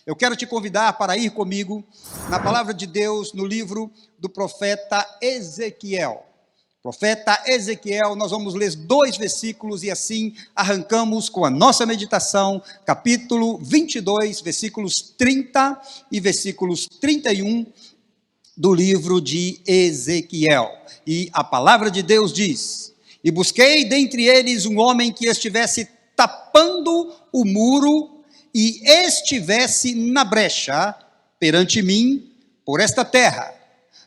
Eu quero te convidar para ir comigo na palavra de Deus, no livro do profeta Ezequiel. Profeta Ezequiel, nós vamos ler 2 versículos e assim arrancamos com a nossa meditação, capítulo 22, versículos 30 e versículos 31 do livro de Ezequiel. E a palavra de Deus diz: E busquei dentre eles um homem que estivesse tapando o muro e estivesse na brecha perante mim por esta terra,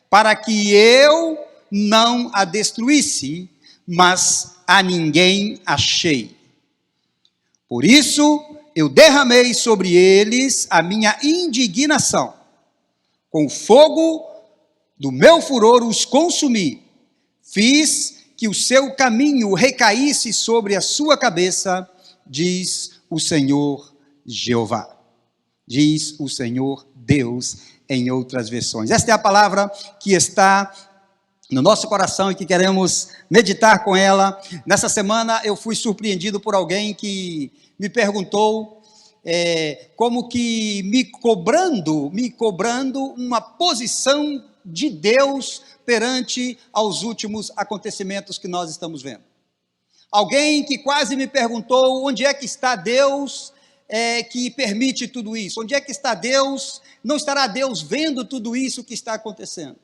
para que eu não a destruísse, mas a ninguém achei. Por isso eu derramei sobre eles a minha indignação, com o fogo do meu furor os consumi, fiz que o seu caminho recaísse sobre a sua cabeça, diz o Senhor Jeová. Diz o Senhor Deus em outras versões. Esta é a palavra que está no nosso coração e que queremos meditar com ela. Nessa semana eu fui surpreendido por alguém que me perguntou como que me cobrando uma posição de Deus perante aos últimos acontecimentos que nós estamos vendo. Alguém que quase me perguntou onde é que está Deus que permite tudo isso? Onde é que está Deus? Não estará Deus vendo tudo isso que está acontecendo?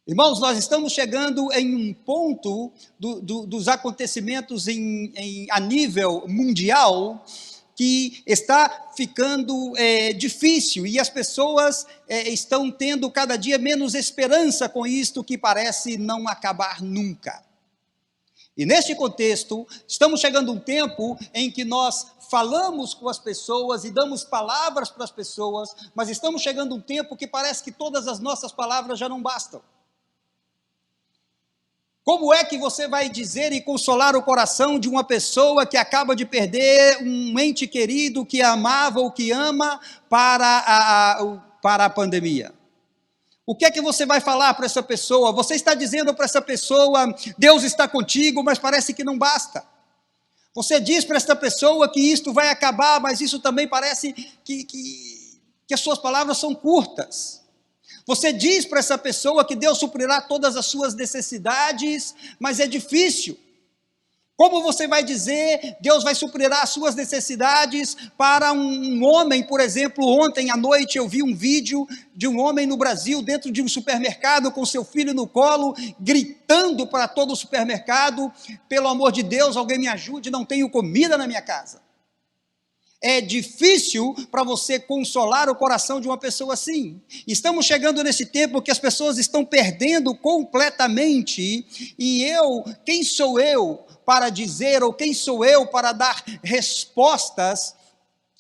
Irmãos, nós estamos chegando em um ponto dos acontecimentos a nível mundial que está ficando difícil e as pessoas estão tendo cada dia menos esperança com isto que parece não acabar nunca. E neste contexto, estamos chegando a um tempo em que nós falamos com as pessoas e damos palavras para as pessoas, mas estamos chegando a um tempo que parece que todas as nossas palavras já não bastam. Como é que você vai dizer e consolar o coração de uma pessoa que acaba de perder um ente querido que amava ou que ama para a pandemia? O que é que você vai falar para essa pessoa? Você está dizendo para essa pessoa, Deus está contigo, mas parece que não basta. Você diz para essa pessoa que isto vai acabar, mas isso também parece que as suas palavras são curtas. Você diz para essa pessoa que Deus suprirá todas as suas necessidades, mas é difícil. Como você vai dizer, Deus vai suprir as suas necessidades para um homem, por exemplo, ontem à noite eu vi um vídeo de um homem no Brasil, dentro de um supermercado, com seu filho no colo, gritando para todo o supermercado, pelo amor de Deus, alguém me ajude, não tenho comida na minha casa. É difícil para você consolar o coração de uma pessoa assim. Estamos chegando nesse tempo que as pessoas estão perdendo completamente, e quem sou eu para dizer, ou quem sou eu para dar respostas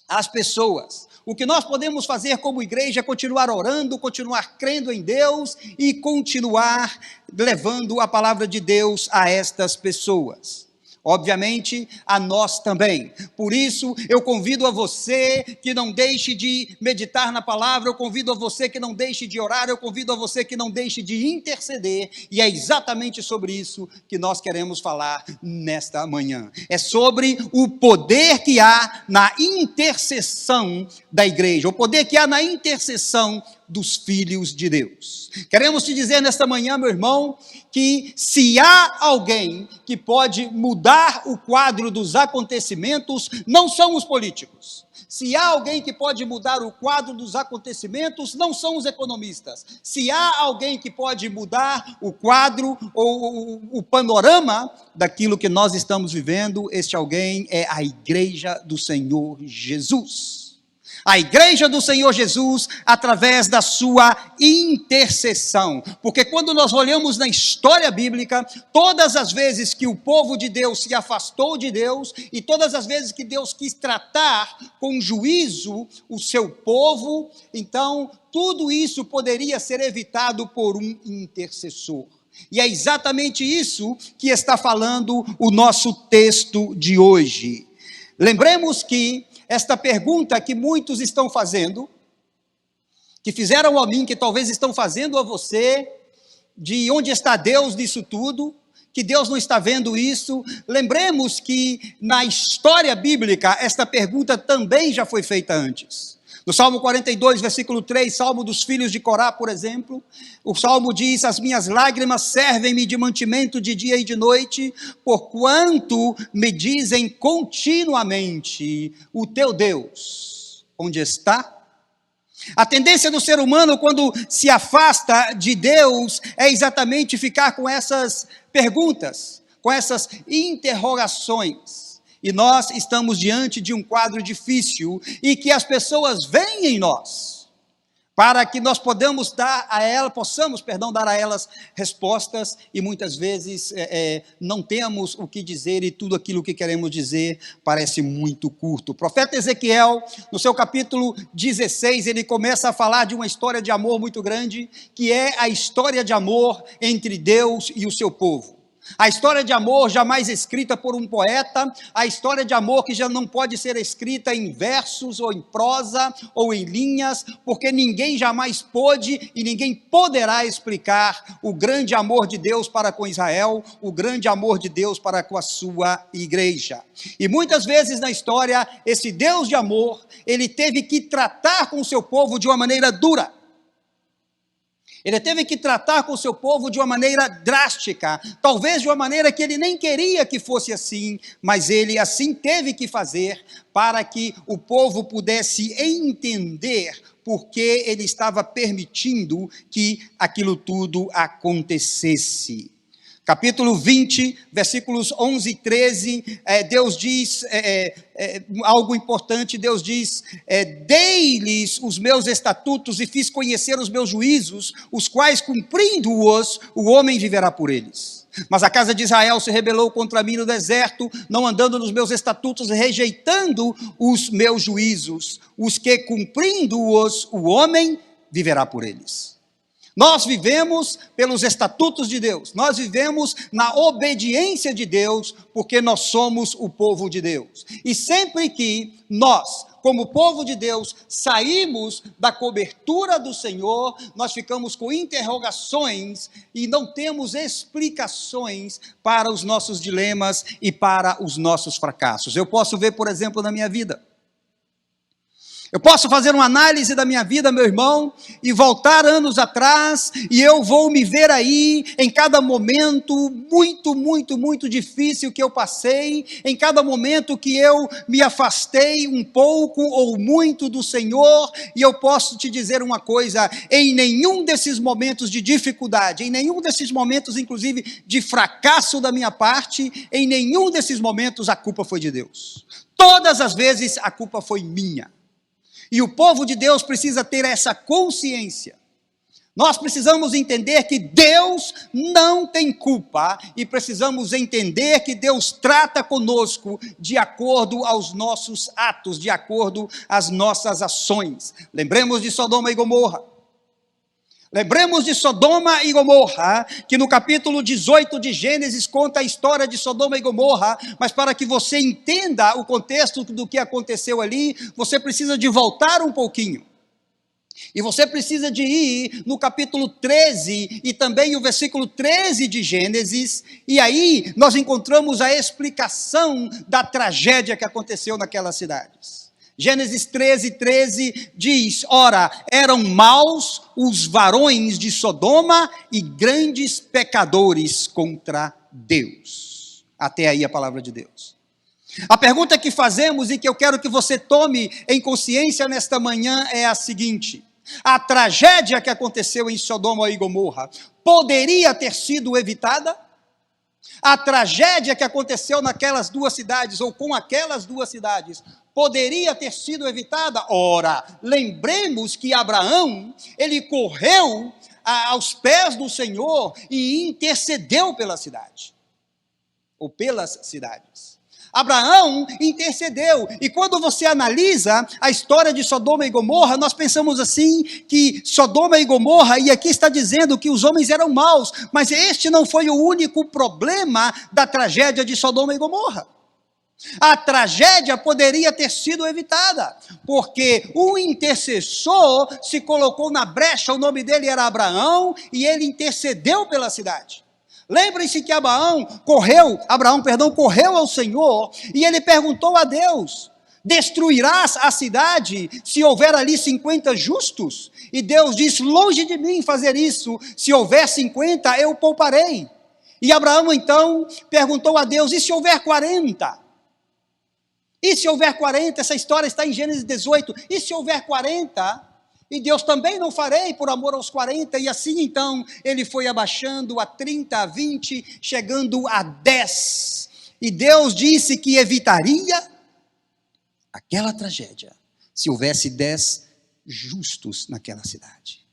às pessoas? O que nós podemos fazer como igreja é continuar orando, continuar crendo em Deus e continuar levando a palavra de Deus a estas pessoas. Obviamente, a nós também. Por isso, eu convido a você que não deixe de meditar na palavra, eu convido a você que não deixe de orar, eu convido a você que não deixe de interceder, e é exatamente sobre isso que nós queremos falar nesta manhã. É sobre o poder que há na intercessão da igreja, o poder que há na intercessão dos filhos de Deus. Queremos te dizer nesta manhã, meu irmão, que se há alguém que pode mudar o quadro dos acontecimentos, não são os políticos. Se há alguém que pode mudar o quadro dos acontecimentos, não são os economistas. Se há alguém que pode mudar o quadro ou o panorama daquilo que nós estamos vivendo, este alguém é a igreja do Senhor Jesus. A igreja do Senhor Jesus, através da sua intercessão. Porque quando nós olhamos na história bíblica, todas as vezes que o povo de Deus se afastou de Deus, e todas as vezes que Deus quis tratar com juízo o seu povo, então tudo isso poderia ser evitado por um intercessor. E é exatamente isso que está falando o nosso texto de hoje. Lembremos que esta pergunta que muitos estão fazendo, que fizeram a mim, que talvez estão fazendo a você, de onde está Deus nisso tudo, que Deus não está vendo isso. Lembremos que na história bíblica, esta pergunta também já foi feita antes. No Salmo 42, versículo 3, Salmo dos filhos de Corá, por exemplo, o Salmo diz: as minhas lágrimas servem-me de mantimento de dia e de noite, porquanto me dizem continuamente: o teu Deus, onde está? A tendência do ser humano, quando se afasta de Deus, é exatamente ficar com essas perguntas, com essas interrogações. E nós estamos diante de um quadro difícil e que as pessoas veem em nós, para que nós possamos dar a elas respostas, e muitas vezes não temos o que dizer, e tudo aquilo que queremos dizer parece muito curto. O profeta Ezequiel, no seu capítulo 16, ele começa a falar de uma história de amor muito grande, que é a história de amor entre Deus e o seu povo. A história de amor jamais escrita por um poeta, a história de amor que já não pode ser escrita em versos, ou em prosa, ou em linhas, porque ninguém jamais pôde e ninguém poderá explicar o grande amor de Deus para com Israel, o grande amor de Deus para com a sua igreja. E muitas vezes na história, esse Deus de amor, ele teve que tratar com o seu povo de uma maneira dura. Ele teve que tratar com o seu povo de uma maneira drástica, talvez de uma maneira que ele nem queria que fosse assim, mas ele assim teve que fazer para que o povo pudesse entender por que ele estava permitindo que aquilo tudo acontecesse. Capítulo 20, versículos 11 e 13, Deus diz algo importante. Deus diz: dei-lhes os meus estatutos e fiz conhecer os meus juízos, os quais, cumprindo-os, o homem viverá por eles. Mas a casa de Israel se rebelou contra mim no deserto, não andando nos meus estatutos, rejeitando os meus juízos, os que, cumprindo-os, o homem viverá por eles. Nós vivemos pelos estatutos de Deus, nós vivemos na obediência de Deus, porque nós somos o povo de Deus. E sempre que nós, como povo de Deus, saímos da cobertura do Senhor, nós ficamos com interrogações e não temos explicações para os nossos dilemas e para os nossos fracassos. Eu posso ver, por exemplo, na minha vida. Eu posso fazer uma análise da minha vida, meu irmão, e voltar anos atrás, e eu vou me ver aí, em cada momento muito difícil que eu passei, em cada momento que eu me afastei um pouco ou muito do Senhor, e eu posso te dizer uma coisa: em nenhum desses momentos de dificuldade, em nenhum desses momentos, inclusive, de fracasso da minha parte, em nenhum desses momentos a culpa foi de Deus. Todas as vezes a culpa foi minha. E o povo de Deus precisa ter essa consciência. Nós precisamos entender que Deus não tem culpa e precisamos entender que Deus trata conosco de acordo aos nossos atos, de acordo às nossas ações. Lembremos de Sodoma e Gomorra. Lembremos de Sodoma e Gomorra, que no capítulo 18 de Gênesis conta a história de Sodoma e Gomorra, mas para que você entenda o contexto do que aconteceu ali, você precisa de voltar um pouquinho. E você precisa de ir no capítulo 13 e também o versículo 13 de Gênesis, e aí nós encontramos a explicação da tragédia que aconteceu naquelas cidades. Gênesis 13 diz: ora, eram maus os varões de Sodoma e grandes pecadores contra Deus. Até aí a palavra de Deus. A pergunta que fazemos e que eu quero que você tome em consciência nesta manhã é a seguinte: a tragédia que aconteceu em Sodoma e Gomorra poderia ter sido evitada? A tragédia que aconteceu naquelas duas cidades, ou com aquelas duas cidades, poderia ter sido evitada? Ora, lembremos que Abraão, ele correu aos pés do Senhor e intercedeu pela cidade, ou pelas cidades. Abraão intercedeu, e quando você analisa a história de Sodoma e Gomorra, nós pensamos assim, que Sodoma e Gomorra, e aqui está dizendo que os homens eram maus, mas este não foi o único problema da tragédia de Sodoma e Gomorra. A tragédia poderia ter sido evitada, porque um intercessor se colocou na brecha, o nome dele era Abraão, e ele intercedeu pela cidade. Lembrem-se que Abraão correu ao Senhor, e ele perguntou a Deus: Destruirás a cidade se houver ali 50 justos? E Deus diz, longe de mim fazer isso, se houver 50 eu pouparei. E Abraão então perguntou a Deus, e se houver 40? E se houver 40, essa história está em Gênesis 18, e se houver 40, e Deus também não farei por amor aos 40, e assim então ele foi abaixando a 30, a 20, chegando a 10. E Deus disse que evitaria aquela tragédia se houvesse 10 justos naquela cidade.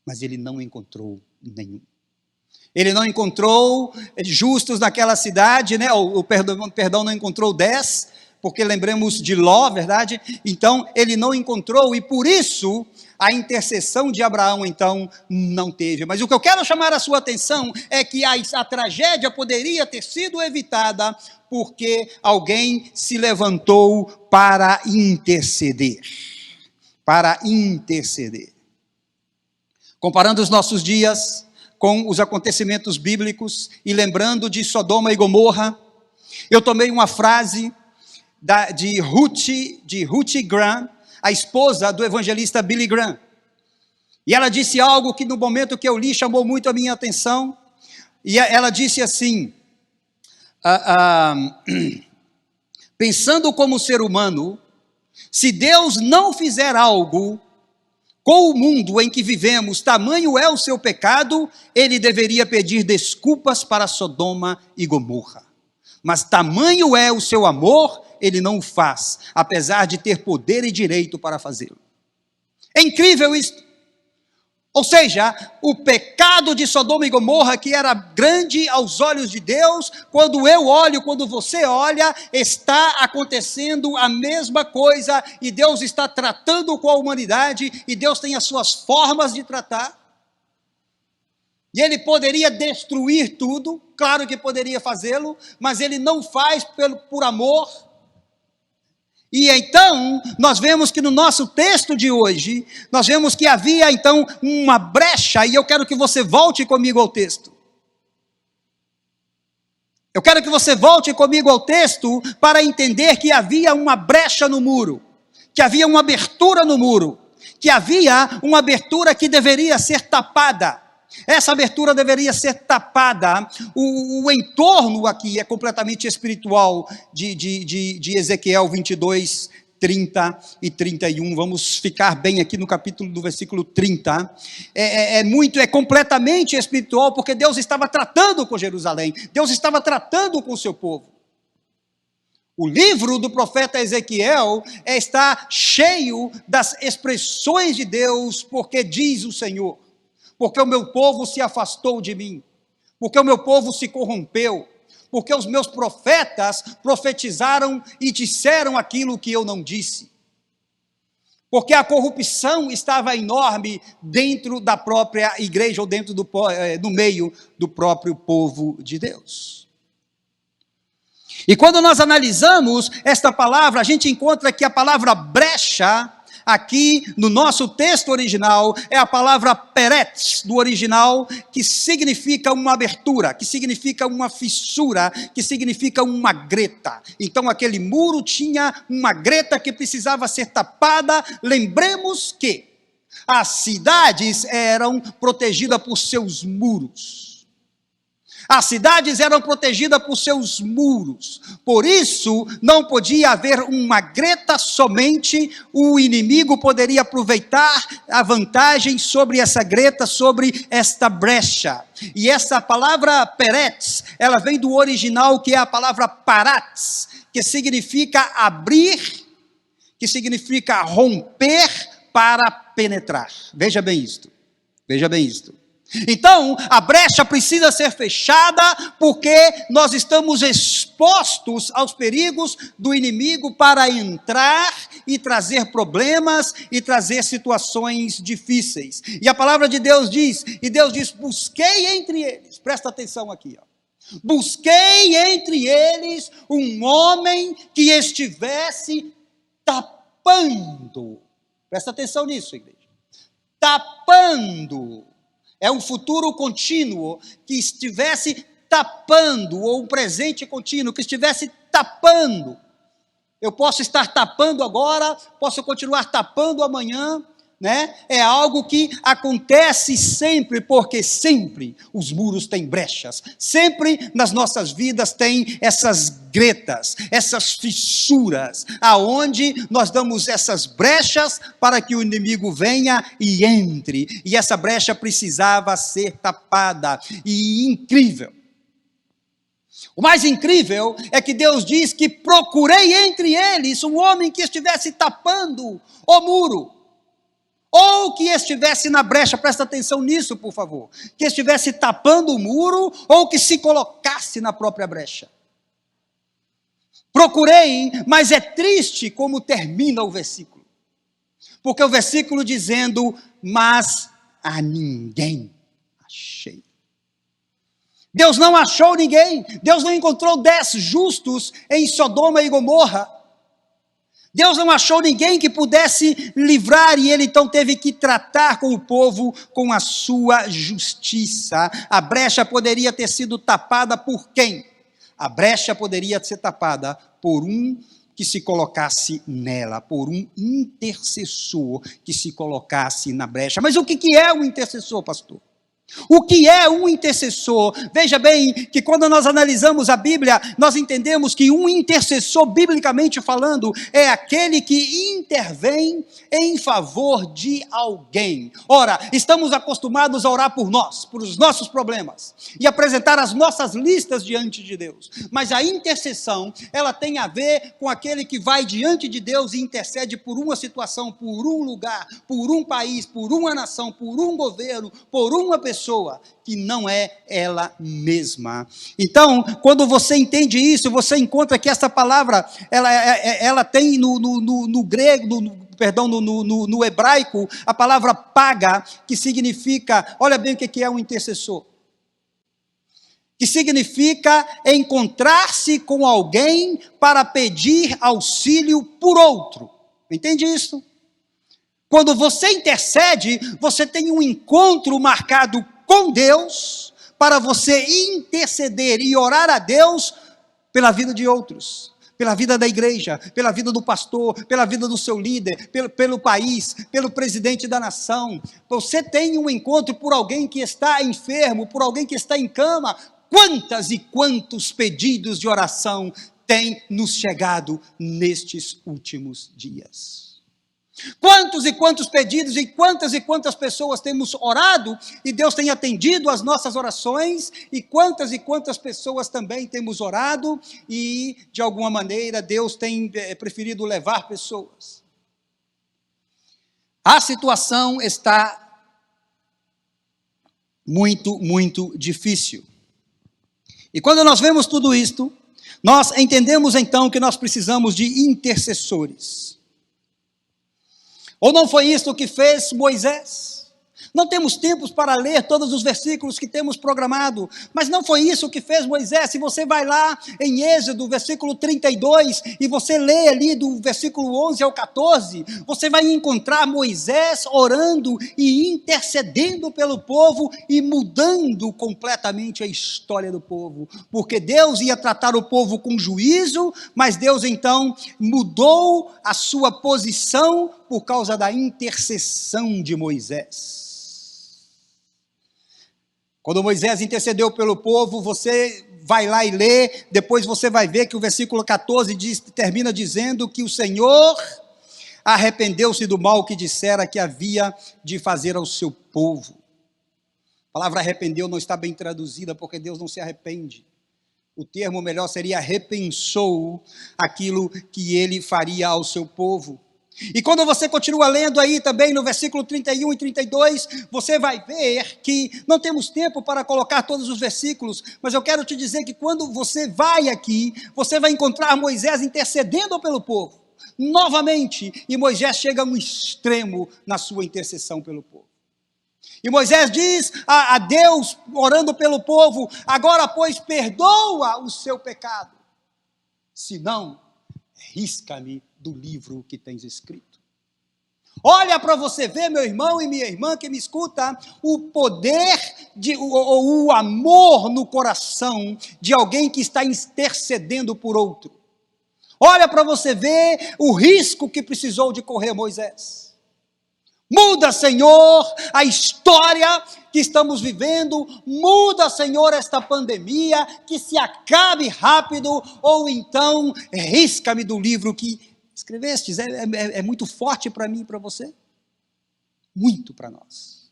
Mas ele não encontrou nenhum. Ele não encontrou justos naquela cidade, né? Perdão, não encontrou 10, porque lembremos de Ló, verdade? Então, ele não encontrou, e por isso, a intercessão de Abraão, então, não teve. Mas o que eu quero chamar a sua atenção é que a tragédia poderia ter sido evitada porque alguém se levantou para interceder. Para interceder. Comparando os nossos dias com os acontecimentos bíblicos e lembrando de Sodoma e Gomorra, eu tomei uma frase de Ruth Graham, a esposa do evangelista Billy Graham. E ela disse algo que no momento que eu li chamou muito a minha atenção. E ela disse assim, pensando como ser humano, se Deus não fizer algo com o mundo em que vivemos, tamanho é o seu pecado, ele deveria pedir desculpas para Sodoma e Gomorra. Mas tamanho é o seu amor, ele não o faz, apesar de ter poder e direito para fazê-lo. É incrível isso. Ou seja, o pecado de Sodoma e Gomorra, que era grande aos olhos de Deus, quando eu olho, quando você olha, está acontecendo a mesma coisa, e Deus está tratando com a humanidade, e Deus tem as suas formas de tratar. E ele poderia destruir tudo, claro que poderia fazê-lo, mas ele não faz por amor. E então, nós vemos que no nosso texto de hoje, nós vemos que havia então uma brecha, e eu quero que você volte comigo ao texto. Eu quero que você volte comigo ao texto para entender que havia uma brecha no muro, que havia uma abertura no muro, que havia uma abertura que deveria ser tapada. Essa abertura deveria ser tapada. O entorno aqui é completamente espiritual de Ezequiel 22, 30 e 31. Vamos ficar bem aqui no capítulo do versículo 30. É completamente espiritual, porque Deus estava tratando com Jerusalém. Deus estava tratando com o seu povo. O livro do profeta Ezequiel está cheio das expressões de Deus, porque diz o Senhor. Porque o meu povo se afastou de mim, porque o meu povo se corrompeu, porque os meus profetas profetizaram e disseram aquilo que eu não disse, porque a corrupção estava enorme dentro da própria igreja, ou dentro no meio do próprio povo de Deus. E quando nós analisamos esta palavra, a gente encontra que a palavra brecha, aqui no nosso texto original, é a palavra peretz do original, que significa uma abertura, que significa uma fissura, que significa uma greta. Então aquele muro tinha uma greta que precisava ser tapada. Lembremos que as cidades eram protegidas por seus muros. As cidades eram protegidas por seus muros, por isso não podia haver uma greta somente, o inimigo poderia aproveitar a vantagem sobre essa greta, sobre esta brecha. E essa palavra peretz, ela vem do original, que é a palavra paratz, que significa abrir, que significa romper para penetrar. Veja bem isto, veja bem isto. Então, a brecha precisa ser fechada, porque nós estamos expostos aos perigos do inimigo para entrar e trazer problemas e trazer situações difíceis. E a palavra de Deus diz, e Deus diz, busquei entre eles, presta atenção aqui, busquei entre eles um homem que estivesse tapando, presta atenção nisso, igreja, tapando. É um futuro contínuo, que estivesse tapando, ou um presente contínuo, que estivesse tapando. Eu posso estar tapando agora, posso continuar tapando amanhã, né? É algo que acontece sempre, porque sempre os muros têm brechas, sempre nas nossas vidas tem essas gretas, essas fissuras, aonde nós damos essas brechas para que o inimigo venha e entre, e essa brecha precisava ser tapada, e incrível. O mais incrível é que Deus diz que procurei entre eles um homem que estivesse tapando o muro, ou que estivesse na brecha, presta atenção nisso, por favor, que estivesse tapando o muro, ou que se colocasse na própria brecha. Procurei, mas é triste como termina o versículo, porque o versículo dizendo, mas a ninguém achei. Deus não achou ninguém, Deus não encontrou 10 justos em Sodoma e Gomorra, Deus não achou ninguém que pudesse livrar, e ele então teve que tratar com o povo com a sua justiça. A brecha poderia ter sido tapada por quem? A brecha poderia ser tapada por um que se colocasse nela, por um intercessor que se colocasse na brecha. Mas o que é um intercessor, pastor? O que é um intercessor? Veja bem que quando nós analisamos a Bíblia, nós entendemos que um intercessor, biblicamente falando, é aquele que intervém em favor de alguém. Ora, estamos acostumados a orar por nós, por os nossos problemas, e apresentar as nossas listas diante de Deus. Mas a intercessão, ela tem a ver com aquele que vai diante de Deus e intercede por uma situação, por um lugar, por um país, por uma nação, por um governo, por uma pessoa que não é ela mesma. Então, quando você entende isso, você encontra que essa palavra, ela tem no grego, no hebraico, a palavra paga, que significa, olha bem o que é um intercessor, que significa encontrar-se com alguém para pedir auxílio por outro. Entende isso? Quando você intercede, você tem um encontro marcado com Deus, para você interceder e orar a Deus pela vida de outros, pela vida da igreja, pela vida do pastor, pela vida do seu líder, pelo país, pelo presidente da nação. Você tem um encontro por alguém que está enfermo, por alguém que está em cama. Quantas e quantos pedidos de oração têm nos chegado nestes últimos dias? Quantos e quantos pedidos e quantas pessoas temos orado e Deus tem atendido as nossas orações, e quantas pessoas também temos orado e de alguma maneira Deus tem preferido levar pessoas. A situação está muito difícil. E quando nós vemos tudo isto, nós entendemos então que nós precisamos de intercessores. Ou não foi isso que fez Moisés? Não temos tempos para ler todos os versículos que temos programado, mas não foi isso que fez Moisés. Se você vai lá em Êxodo, versículo 32, e você lê ali do versículo 11 ao 14, você vai encontrar Moisés orando e intercedendo pelo povo e mudando completamente a história do povo, porque Deus ia tratar o povo com juízo, mas Deus então mudou a sua posição por causa da intercessão de Moisés. Quando Moisés intercedeu pelo povo, você vai lá e lê, depois você vai ver que o versículo 14 termina dizendo que o Senhor arrependeu-se do mal que dissera que havia de fazer ao seu povo. A palavra arrependeu não está bem traduzida, porque Deus não se arrepende. O termo melhor seria repensou aquilo que ele faria ao seu povo. E quando você continua lendo aí também no versículo 31 e 32, você vai ver que não temos tempo para colocar todos os versículos, mas eu quero te dizer que quando você vai aqui, você vai encontrar Moisés intercedendo pelo povo, novamente, e Moisés chega a um extremo na sua intercessão pelo povo. E Moisés diz a Deus, orando pelo povo, agora pois perdoa o seu pecado, senão risca-me do livro que tens escrito. Olha para você ver, meu irmão e minha irmã que me escuta, o poder, o amor no coração de alguém que está intercedendo por outro. Olha para você ver o risco que precisou de correr Moisés. Muda, Senhor, a história que estamos vivendo. Muda, Senhor, esta pandemia, que se acabe rápido, ou então risca-me do livro que escrevestes. É muito forte para mim e para você. Muito para nós.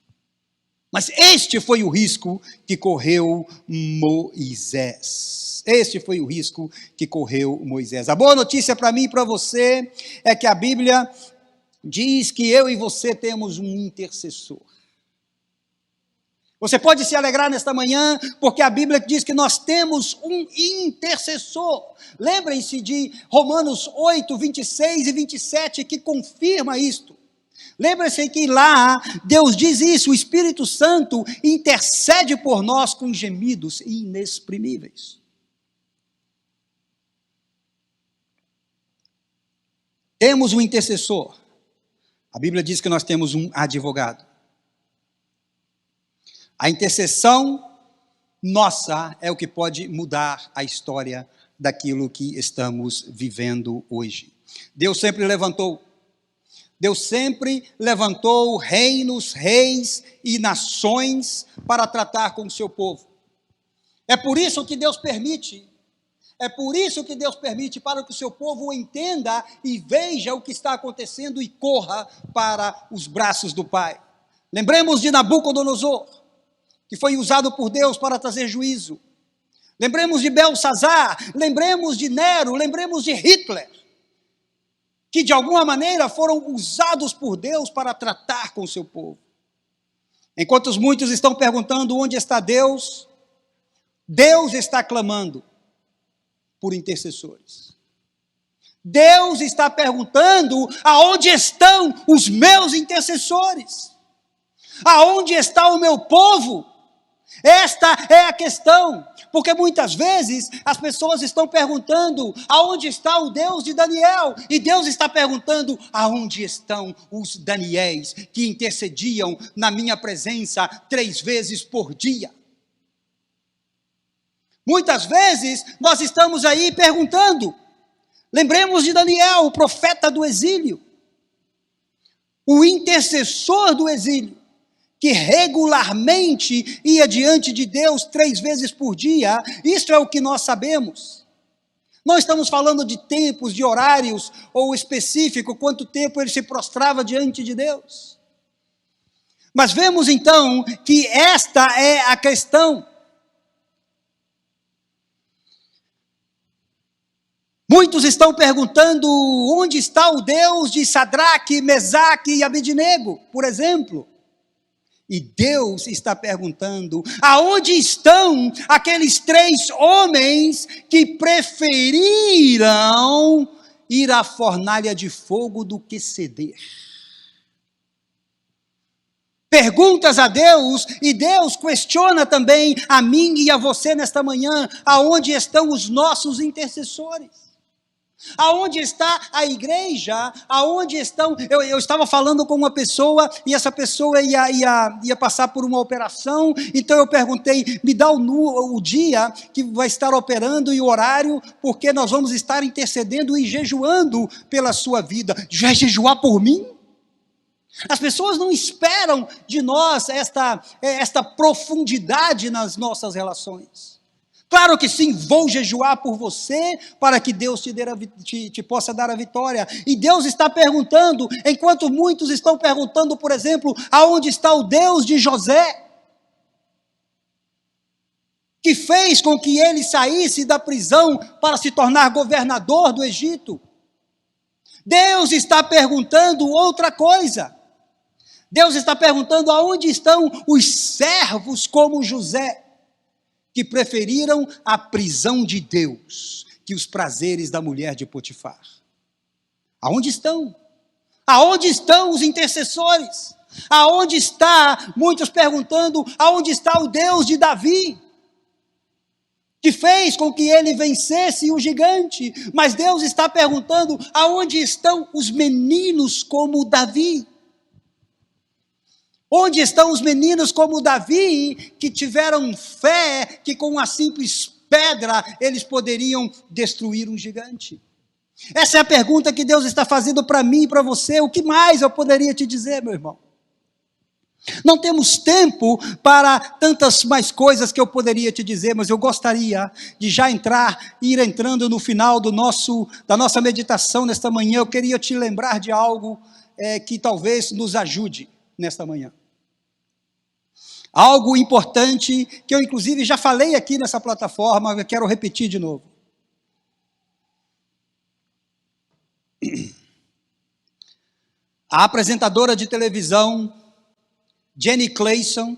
Mas este foi o risco que correu Moisés. Este foi o risco que correu Moisés. A boa notícia para mim e para você é que a Bíblia diz que eu e você temos um intercessor. Você pode se alegrar nesta manhã, porque a Bíblia diz que nós temos um intercessor. Lembrem-se de Romanos 8, 26 e 27, que confirma isto. Lembre-se que lá Deus diz isso, o Espírito Santo intercede por nós com gemidos inexprimíveis. Temos um intercessor. A Bíblia diz que nós temos um advogado. A intercessão nossa é o que pode mudar a história daquilo que estamos vivendo hoje. Deus sempre levantou reinos, reis e nações para tratar com o seu povo. É por isso que Deus permite, para que o seu povo entenda e veja o que está acontecendo e corra para os braços do Pai. Lembremos de Nabucodonosor, que foi usado por Deus para trazer juízo. Lembremos de Belsazar, lembremos de Nero, lembremos de Hitler, que de alguma maneira foram usados por Deus para tratar com o seu povo. Enquanto muitos estão perguntando onde está Deus, Deus está clamando por intercessores. Deus está perguntando aonde estão os meus intercessores? Aonde está o meu povo? Esta é a questão, porque muitas vezes as pessoas estão perguntando aonde está o Deus de Daniel, e Deus está perguntando aonde estão os Daniéis que intercediam na minha presença 3 vezes por dia. Muitas vezes nós estamos aí perguntando, lembremos de Daniel, o profeta do exílio, o intercessor do exílio, que regularmente ia diante de Deus 3 vezes por dia. Isso é o que nós sabemos. Não estamos falando de tempos, de horários, ou específico, quanto tempo ele se prostrava diante de Deus. Mas vemos então que esta é a questão. Muitos estão perguntando onde está o Deus de Sadraque, Mesaque e Abednego, por exemplo. E Deus está perguntando, aonde estão aqueles 3 homens que preferiram ir à fornalha de fogo do que ceder? Perguntas a Deus, e Deus questiona também a mim e a você nesta manhã, aonde estão os nossos intercessores? Aonde está a igreja? Aonde estão? Eu estava falando com uma pessoa e essa pessoa ia passar por uma operação. Então eu perguntei, me dá o dia que vai estar operando e o horário, porque nós vamos estar intercedendo e jejuando pela sua vida. Já vai jejuar por mim? As pessoas não esperam de nós esta profundidade nas nossas relações. Claro que sim, vou jejuar por você, para que Deus te possa dar a vitória. E Deus está perguntando, enquanto muitos estão perguntando, por exemplo, aonde está o Deus de José, que fez com que ele saísse da prisão para se tornar governador do Egito. Deus está perguntando outra coisa. Deus está perguntando aonde estão os servos como José, que preferiram a prisão de Deus que os prazeres da mulher de Potifar. Aonde estão? Aonde estão os intercessores? Aonde está, muitos perguntando, aonde está o Deus de Davi, que fez com que ele vencesse o gigante? Mas Deus está perguntando, aonde estão os meninos como Davi? Onde estão os meninos como Davi, que tiveram fé, que com uma simples pedra eles poderiam destruir um gigante? Essa é a pergunta que Deus está fazendo para mim e para você. O que mais eu poderia te dizer, meu irmão? Não temos tempo para tantas mais coisas que eu poderia te dizer, mas eu gostaria de já ir entrando no final da nossa meditação nesta manhã. Eu queria te lembrar de algo que talvez nos ajude nesta manhã. Algo importante que eu inclusive já falei aqui nessa plataforma, eu quero repetir de novo. A apresentadora de televisão Jenny Clayson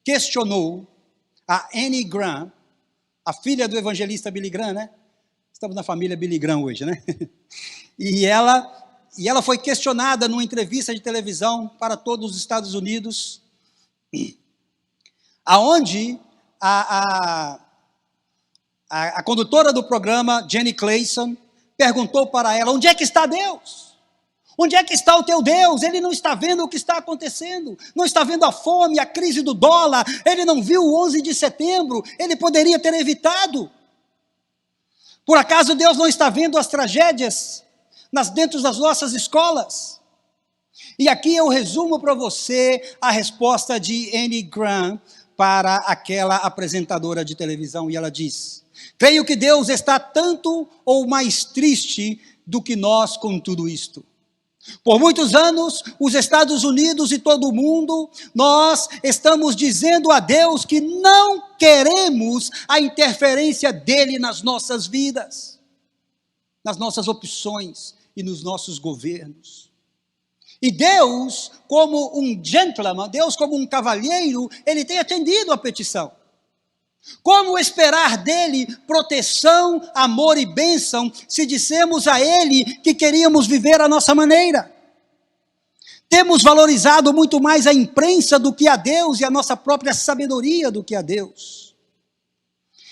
questionou a Annie Graham, a filha do evangelista Billy Graham, né? Estamos na família Billy Graham hoje, né? E ela foi questionada numa entrevista de televisão para todos os Estados Unidos, aonde a condutora do programa, Jenny Clayson, perguntou para ela: onde é que está Deus? Onde é que está o teu Deus? Ele não está vendo o que está acontecendo, não está vendo a fome, a crise do dólar, ele não viu o 11 de setembro, ele poderia ter evitado. Por acaso Deus não está vendo as tragédias dentro das nossas escolas? E aqui eu resumo para você a resposta de Annie Graham para aquela apresentadora de televisão, e ela diz: creio que Deus está tanto ou mais triste do que nós com tudo isto. Por muitos anos, os Estados Unidos e todo o mundo, nós estamos dizendo a Deus que não queremos a interferência dele nas nossas vidas, nas nossas opções e nos nossos governos. E Deus, como um gentleman, Deus como um cavalheiro, ele tem atendido a petição. Como esperar dele proteção, amor e bênção, se dissemos a ele que queríamos viver a nossa maneira? Temos valorizado muito mais a imprensa do que a Deus e a nossa própria sabedoria do que a Deus.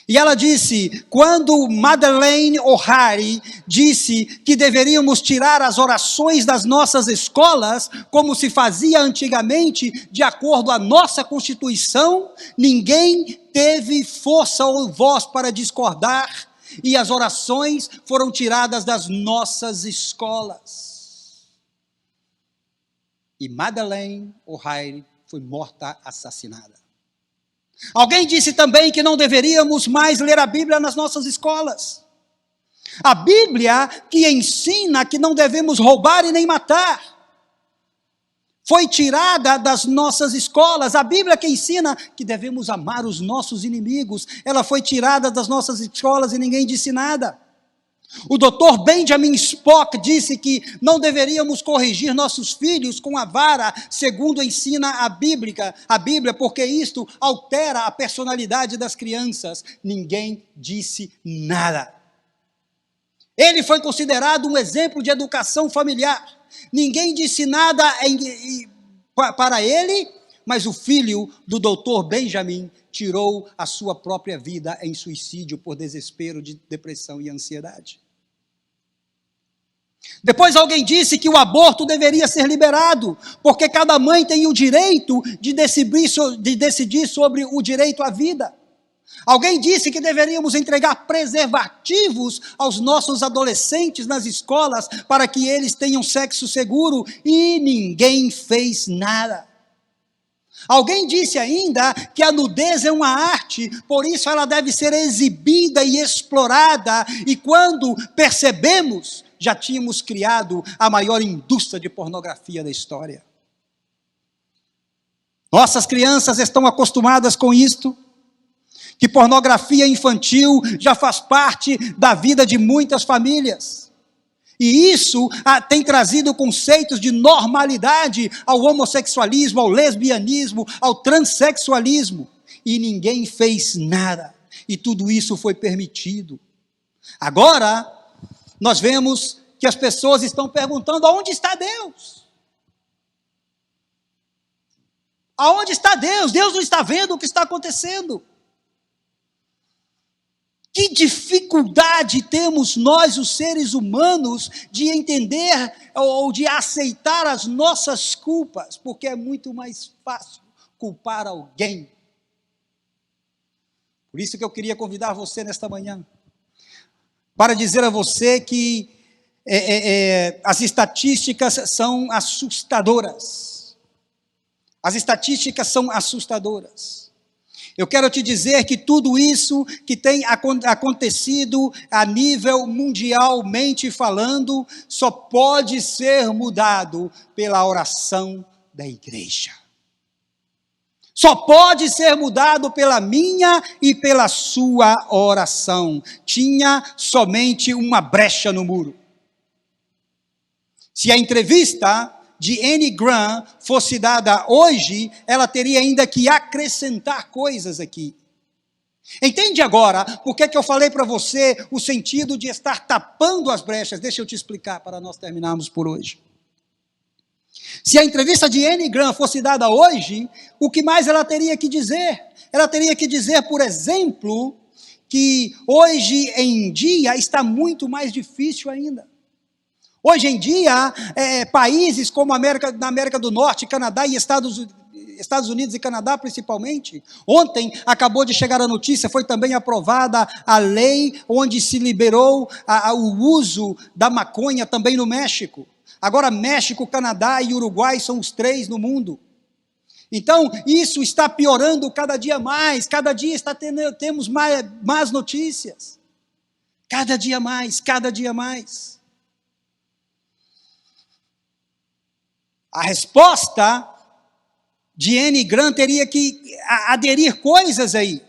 E ela disse, quando Madeleine O'Hare disse que deveríamos tirar as orações das nossas escolas, como se fazia antigamente, de acordo à nossa Constituição, ninguém teve força ou voz para discordar, e as orações foram tiradas das nossas escolas. E Madeleine O'Hare foi morta, assassinada. Alguém disse também que não deveríamos mais ler a Bíblia nas nossas escolas. A Bíblia que ensina que não devemos roubar e nem matar foi tirada das nossas escolas. A Bíblia que ensina que devemos amar os nossos inimigos, ela foi tirada das nossas escolas e ninguém disse nada. O Dr. Benjamin Spock disse que não deveríamos corrigir nossos filhos com a vara, segundo ensina a Bíblia, porque isto altera a personalidade das crianças. Ninguém disse nada. Ele foi considerado um exemplo de educação familiar. Ninguém disse nada para ele, mas o filho do Dr. Benjamin tirou a sua própria vida em suicídio por desespero, de depressão e ansiedade. Depois alguém disse que o aborto deveria ser liberado, porque cada mãe tem o direito de decidir sobre o direito à vida. Alguém disse que deveríamos entregar preservativos aos nossos adolescentes nas escolas para que eles tenham sexo seguro, e ninguém fez nada. Alguém disse ainda que a nudez é uma arte, por isso ela deve ser exibida e explorada, e quando percebemos, já tínhamos criado a maior indústria de pornografia da história. Nossas crianças estão acostumadas com isto, que pornografia infantil já faz parte da vida de muitas famílias. E isso tem trazido conceitos de normalidade ao homossexualismo, ao lesbianismo, ao transexualismo. E ninguém fez nada. E tudo isso foi permitido. Agora, nós vemos que as pessoas estão perguntando: aonde está Deus? Aonde está Deus? Deus não está vendo o que está acontecendo. Que dificuldade temos nós, os seres humanos, de entender ou de aceitar as nossas culpas, porque é muito mais fácil culpar alguém. Por isso que eu queria convidar você nesta manhã, para dizer a você que As estatísticas são assustadoras. As estatísticas são assustadoras. Eu quero te dizer que tudo isso que tem acontecido a nível mundialmente falando, só pode ser mudado pela oração da igreja. Só pode ser mudado pela minha e pela sua oração. Tinha somente uma brecha no muro. Se a entrevista de Anne Graham fosse dada hoje, ela teria ainda que acrescentar coisas aqui. Entende agora por que eu falei para você o sentido de estar tapando as brechas? Deixa eu te explicar para nós terminarmos por hoje. Se a entrevista de Anne Graham fosse dada hoje, o que mais ela teria que dizer? Ela teria que dizer, por exemplo, que hoje em dia está muito mais difícil ainda. Hoje em dia, países como na América do Norte, Canadá e Estados Unidos e Canadá principalmente, ontem acabou de chegar a notícia, foi também aprovada a lei onde se liberou o uso da maconha também no México. Agora México, Canadá e Uruguai são os 3 no mundo. Então, isso está piorando cada dia mais, cada dia temos mais notícias. Cada dia mais, cada dia mais. A resposta de Anne Graham teria que aderir coisas aí.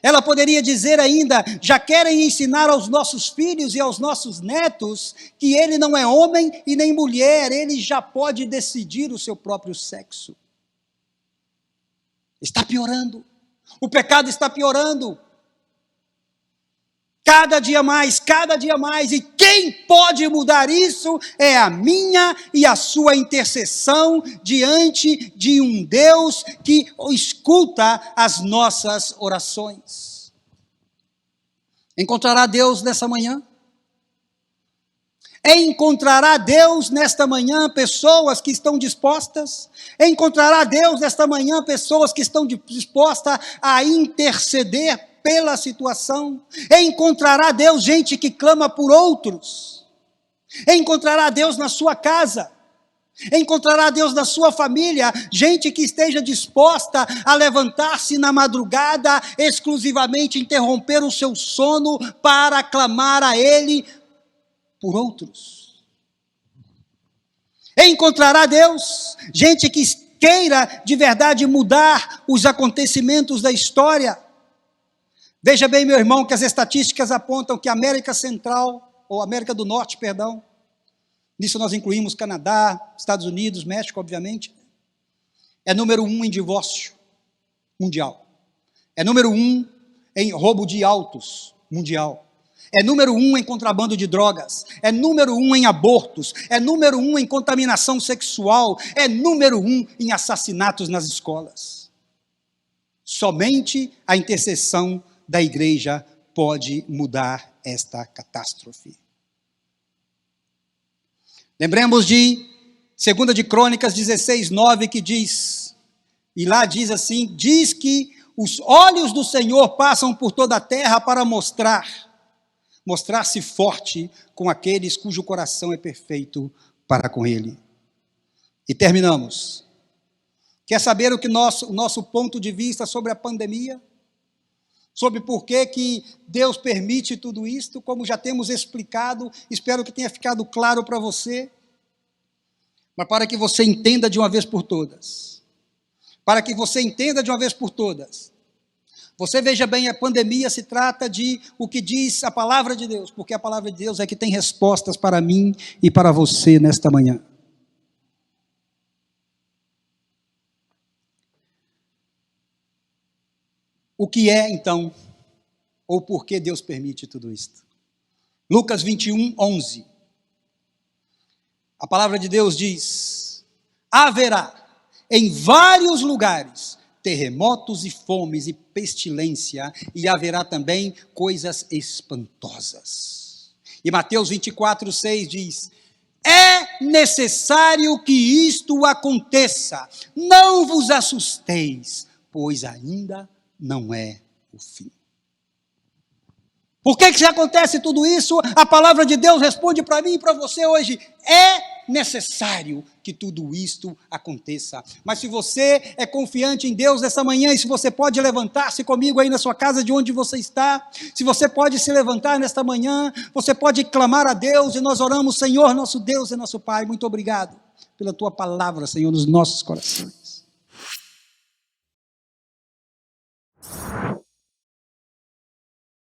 Ela poderia dizer ainda, já querem ensinar aos nossos filhos e aos nossos netos que ele não é homem e nem mulher, ele já pode decidir o seu próprio sexo. Está piorando. O pecado está piorando. Cada dia mais, e quem pode mudar isso é a minha e a sua intercessão diante de um Deus que escuta as nossas orações. Encontrará Deus nessa manhã? Encontrará Deus nesta manhã pessoas que estão dispostas? Encontrará Deus nesta manhã pessoas que estão dispostas a interceder pela situação? Encontrará Deus gente que clama por outros? Encontrará Deus na sua casa? Encontrará Deus na sua família? Gente que esteja disposta a levantar-se na madrugada, exclusivamente interromper o seu sono para clamar a Ele por outros? Encontrará Deus gente que queira de verdade mudar os acontecimentos da história? Veja bem, meu irmão, que as estatísticas apontam que a América Central, ou América do Norte, perdão, nisso nós incluímos Canadá, Estados Unidos, México, obviamente, é número 1 em divórcio mundial. É número 1 em roubo de autos mundial. É número 1 em contrabando de drogas. É número 1 em abortos. É número 1 em contaminação sexual. É número 1 em assassinatos nas escolas. Somente a intercessão da igreja pode mudar esta catástrofe. Lembremos de 2 de Crônicas 16:9, que diz, e lá diz assim, diz que os olhos do Senhor passam por toda a terra para mostrar-se forte com aqueles cujo coração é perfeito para com Ele. E terminamos. Quer saber o nosso ponto de vista sobre a pandemia? Sobre por que Deus permite tudo isto, como já temos explicado, espero que tenha ficado claro para você, mas para que você entenda de uma vez por todas. Para que você entenda de uma vez por todas. Você veja bem, a pandemia se trata de o que diz a palavra de Deus, porque a palavra de Deus é que tem respostas para mim e para você nesta manhã. O que é, então, ou por que Deus permite tudo isto? Lucas 21:11. A palavra de Deus diz, haverá em vários lugares terremotos e fomes e pestilência, e haverá também coisas espantosas. E Mateus 24:6 diz, é necessário que isto aconteça, não vos assusteis, pois ainda não é o fim. Por que acontece tudo isso? A palavra de Deus responde para mim e para você hoje. É necessário que tudo isto aconteça. Mas se você é confiante em Deus nessa manhã, e se você pode levantar-se comigo aí na sua casa, de onde você está, se você pode se levantar nesta manhã, você pode clamar a Deus, e nós oramos: Senhor, nosso Deus e nosso Pai, muito obrigado pela Tua palavra, Senhor, nos nossos corações.